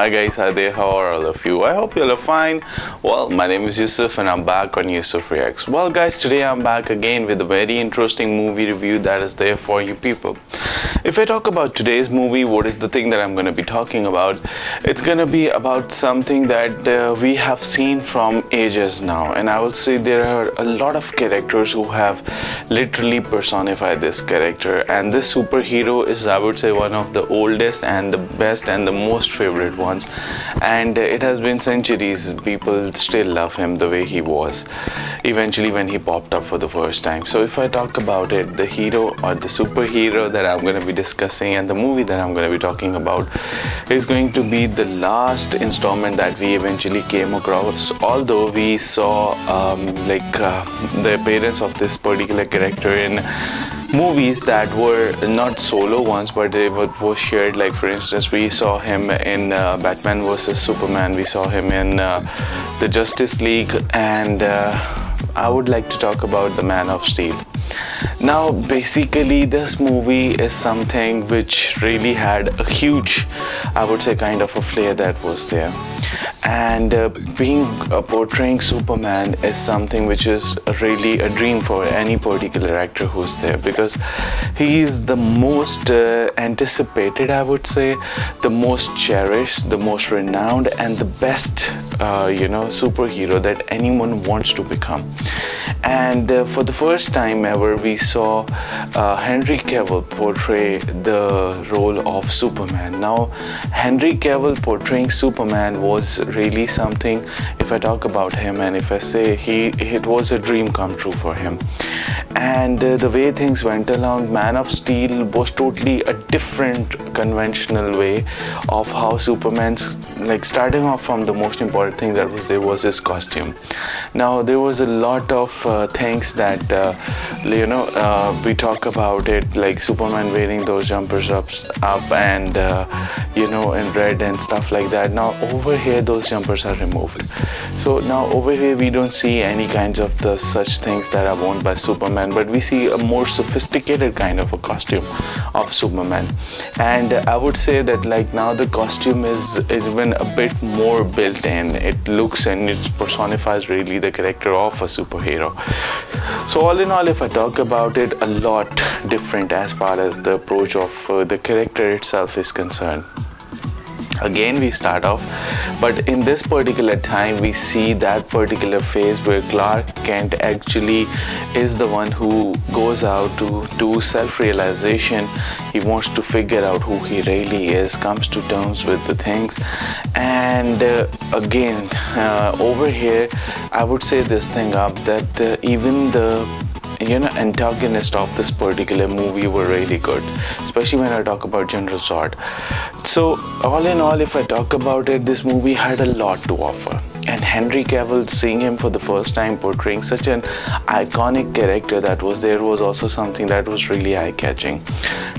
Hi guys, hi there, how are all of you? I hope you all are fine. Well, my name is Yusuf and I'm back on Yusuf Reacts. Well guys, today I'm back again with a very interesting movie review that is there for you people. If I talk about today's movie, what is the thing that I'm going to be talking about? It's going to be about something that we have seen from ages now, and I will say there are a lot of characters who have literally personified this character, and this superhero is, I would say, one of the oldest and the best and the most favorite ones, and it has been centuries. People still love him the way he was eventually when he popped up for the first time. So if I talk about it, the hero or the superhero that I'm going to be discussing and the movie that I'm going to be talking about is going to be the last installment that we eventually came across, although we saw the appearance of this particular character in movies that were not solo ones, but they were shared. Like for instance, we saw him in Batman vs Superman, we saw him in the Justice League, and I would like to talk about the Man of Steel. Now basically this movie is something which really had a huge, I would say, kind of a flair that was there, and portraying Superman is something which is really a dream for any particular actor who's there, because he is the most anticipated, I would say, the most cherished, the most renowned, and the best superhero that anyone wants to become. And for the first time ever, we saw Henry Cavill portray the role of Superman. Now Henry Cavill portraying Superman was really something. If I talk about him and if I say it was a dream come true for him. And the way things went along, Man of Steel was totally a different conventional way of how Superman's, like, starting off from the most important thing that was there was his costume. Now there was a lot of things that we talk about it, like Superman wearing those jumpers up and in red and stuff like that. Now over here those jumpers are removed, so now over here we don't see any kinds of the such things that are worn by Superman, but we see a more sophisticated kind of a costume of Superman. And I would say that, like, now the costume is even a bit more built in. It looks and it personifies really the character of a superhero. So all in all, if I talk about it, a lot different as far as the approach of the character itself is concerned. Again we start off, but in this particular time we see that particular phase where Clark Kent actually is the one who goes out to do self-realization. He wants to figure out who he really is, comes to terms with the things, and again over here I would say this thing up that even the antagonist of this particular movie were really good, especially when I talk about General Zod. So all in all, if I talk about it, this movie had a lot to offer, and Henry Cavill, seeing him for the first time portraying such an iconic character that was there, was also something that was really eye-catching.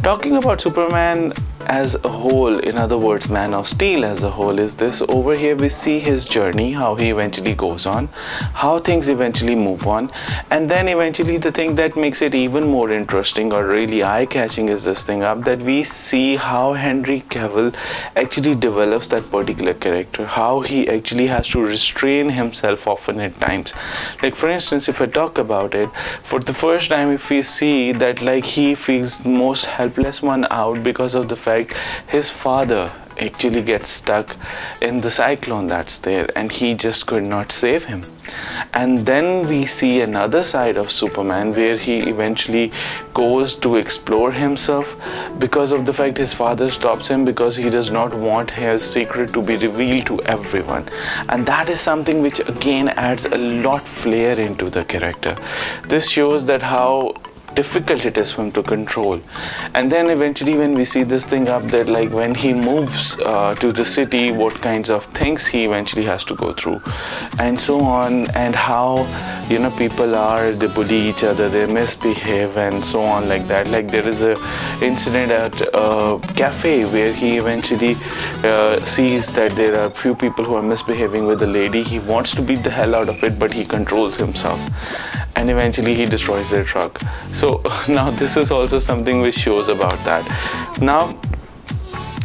Talking about Superman as a whole, in other words Man of Steel as a whole, is this. Over here we see his journey, how he eventually goes on, how things eventually move on, and then eventually the thing that makes it even more interesting or really eye-catching is this thing up, that we see how Henry Cavill actually develops that particular character, how he actually has to restrain himself often at times. Like for instance, if I talk about it, for the first time if we see that, like, he feels the most helpless one out because of the fact his father actually gets stuck in the cyclone that's there, and he just could not save him. And then we see another side of Superman where he eventually goes to explore himself because of the fact his father stops him, because he does not want his secret to be revealed to everyone. And that is something which again adds a lot flair into the character. This shows that how difficult it is for him to control. And then eventually when we see this thing up, that like when he moves to the city, what kinds of things he eventually has to go through and so on, and how people are, they bully each other, they misbehave and so on, like that. Like there is a incident at a cafe where he eventually sees that there are few people who are misbehaving with a lady. He wants to beat the hell out of it, but he controls himself, and eventually he destroys their truck. So now this is also something which shows about that. Now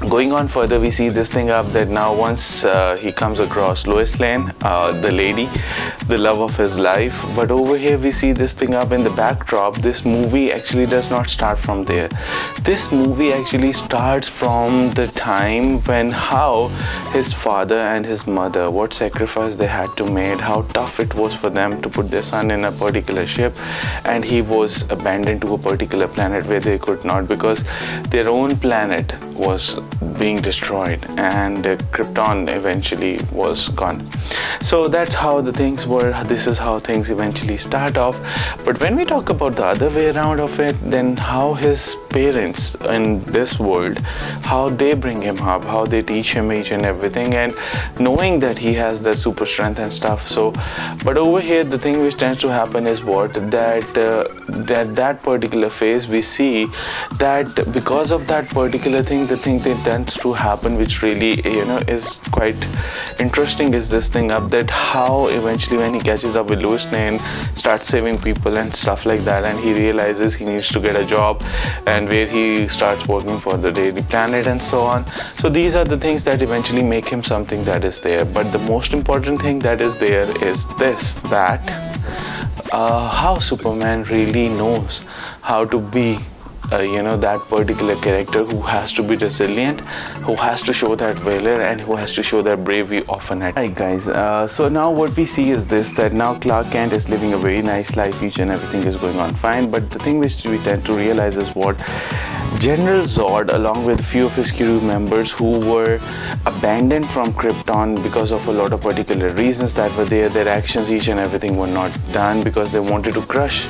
Going on further, we see this thing up that now once he comes across Lois Lane, the lady, the love of his life. But over here we see this thing up in the backdrop. This movie actually does not start from there. This movie actually starts from the time when how his father and his mother, what sacrifice they had to make, how tough it was for them to put their son in a particular ship, and he was abandoned to a particular planet where they could not, because their own planet was being destroyed and Krypton eventually was gone. So that's how the things were. This is how things eventually start off. But when we talk about the other way around of it, then how his parents in this world, how they bring him up, how they teach him each and everything, and knowing that he has the super strength and stuff. So but over here the thing which tends to happen is what, that particular phase we see that because of that particular thing, the thing that tends to happen, which really is quite interesting, is this thing up that how eventually when he catches up with Lois Lane, starts saving people and stuff like that, and he realizes he needs to get a job, and where he starts working for the Daily Planet and so on. So these are the things that eventually make him something that is there. But the most important thing that is there is this, that how Superman really knows how to be that particular character who has to be resilient, who has to show that valor, and who has to show that bravery often at. Hi guys, so now what we see is this, that now Clark Kent is living a very nice life, each and everything is going on fine, but the thing which we tend to realize is what, General Zod along with a few of his crew members who were abandoned from Krypton because of a lot of particular reasons that were there, their actions, each and everything were not done because they wanted to crush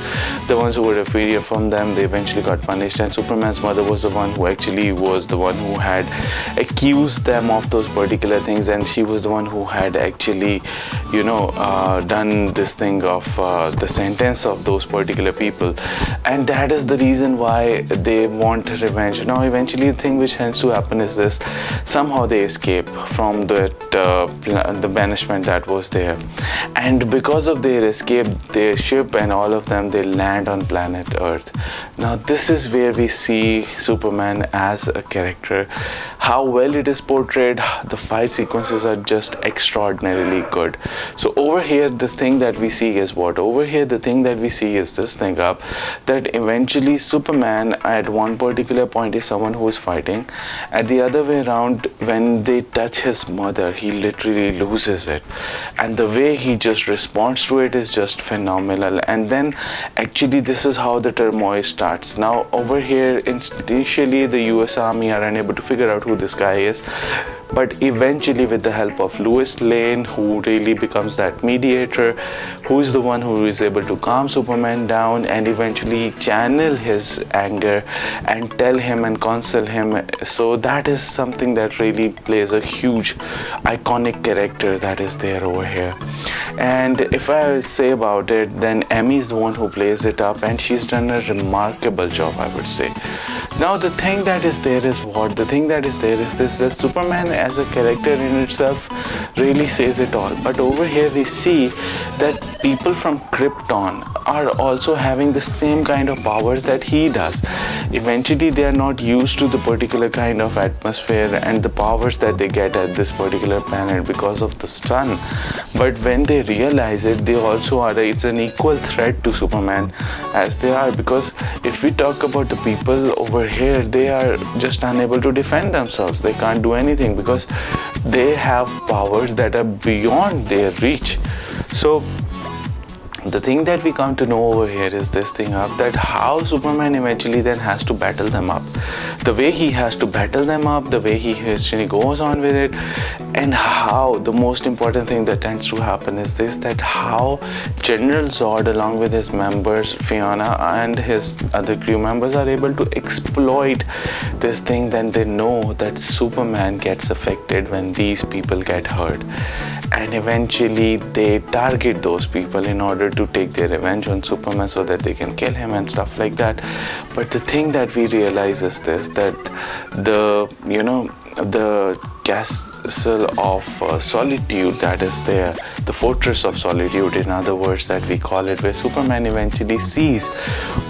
the ones who were inferior from them. They eventually got punished, and Superman's mother was the one who actually was the one who had accused them of those particular things, and she was the one who had actually done this thing of the sentence of those particular people, and that is the reason why they want revenge. Now eventually the thing which tends to happen is this, somehow they escape from the banishment that was there, and because of their escape, their ship and all of them, they land on planet Earth. Now this is where we see Superman as a character, how well it is portrayed. The fight sequences are just extraordinarily good. So over here the thing that we see is what, over here the thing that we see is this thing up, that eventually Superman at one particular point is someone who is fighting, at the other way around, when they touch his mother, he literally loses it, and the way he just responds to it is just phenomenal. And then actually this is how the turmoil starts. Now over here, initially the US Army are unable to figure out who this guy is, but eventually with the help of Lois Lane, who really becomes that mediator, who is the one who is able to calm Superman down and eventually channel his anger and tell him and counsel him. So that is something that really plays a huge iconic character that is there over here. And if I say about it, then Amy is the one who plays it up, and she's done a remarkable job, I would say. Now the thing that is there is what, the thing that is there is this, that Superman as a character in itself really says it all. But over here we see that people from Krypton are also having the same kind of powers that he does. Eventually they are not used to the particular kind of atmosphere and the powers that they get at this particular planet because of the sun, but when they realize it, they also are, it's an equal threat to Superman as they are, because if we talk about the people over here, they are just unable to defend themselves. They can't do anything because they have powers that are beyond their reach. So the thing that we come to know over here is this thing up, that how Superman eventually then has to battle them up, the way he has to battle them up, the way he actually goes on with it, and how the most important thing that tends to happen is this, that how General Zod along with his members, Fiona and his other crew members, are able to exploit this thing. Then they know that Superman gets affected when these people get hurt, and eventually they target those people in order to take their revenge on Superman so that they can kill him and stuff like that. But the thing that we realize is this, that the castle of solitude that is there, the fortress of solitude in other words that we call it, where Superman eventually sees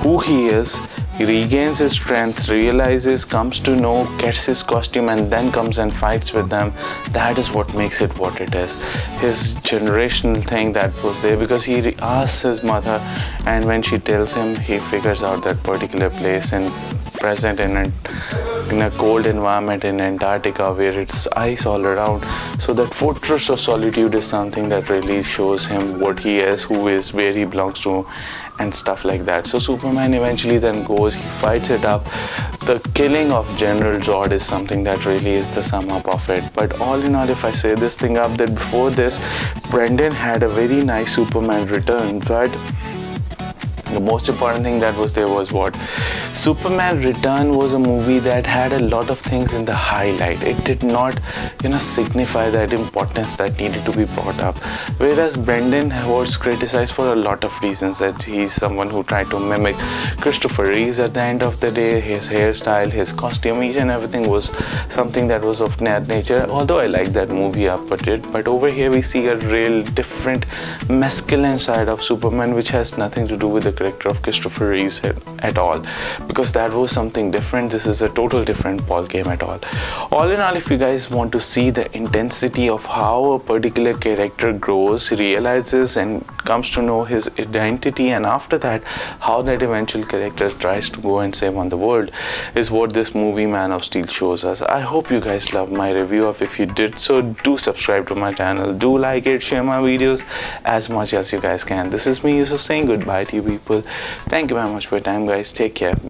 who he is, He regains his strength, realizes, comes to know, gets his costume, and then comes and fights with them. That is what makes it what it is. His generational thing that was there, because he asks his mother, and when she tells him, he figures out that particular place and present in a cold environment in Antarctica where it's ice all around. So that fortress of solitude is something that really shows him what he is, who is, where he belongs to, and stuff like that. So Superman eventually then goes, he fights it up. The killing of General Zod is something that really is the sum up of it. But all in all, if I say this thing up, that before this, Brandon had a very nice Superman return, but the most important thing that was there was what? Superman Return was a movie that had a lot of things in the highlight. It did not, signify that importance that needed to be brought up. Whereas Brandon was criticized for a lot of reasons, that he's someone who tried to mimic Christopher Reeve at the end of the day. His hairstyle, his costume, each and everything was something that was of that nature. Although I like that movie up at it, but over here we see a real different masculine side of Superman, which has nothing to do with the character of Christopher Reeve at all, because that was something different. This is a total different ball game at all. All in all, if you guys want to see the intensity of how a particular character grows, realizes and comes to know his identity, and after that how that eventual character tries to go and save on the world, is what this movie Man of Steel shows us. I hope you guys loved my review of. If you did so, do subscribe to my channel, do like it, share my videos as much as you guys can. This is me, Yusuf, saying goodbye to you people. Thank you very much for your time, guys. Take care.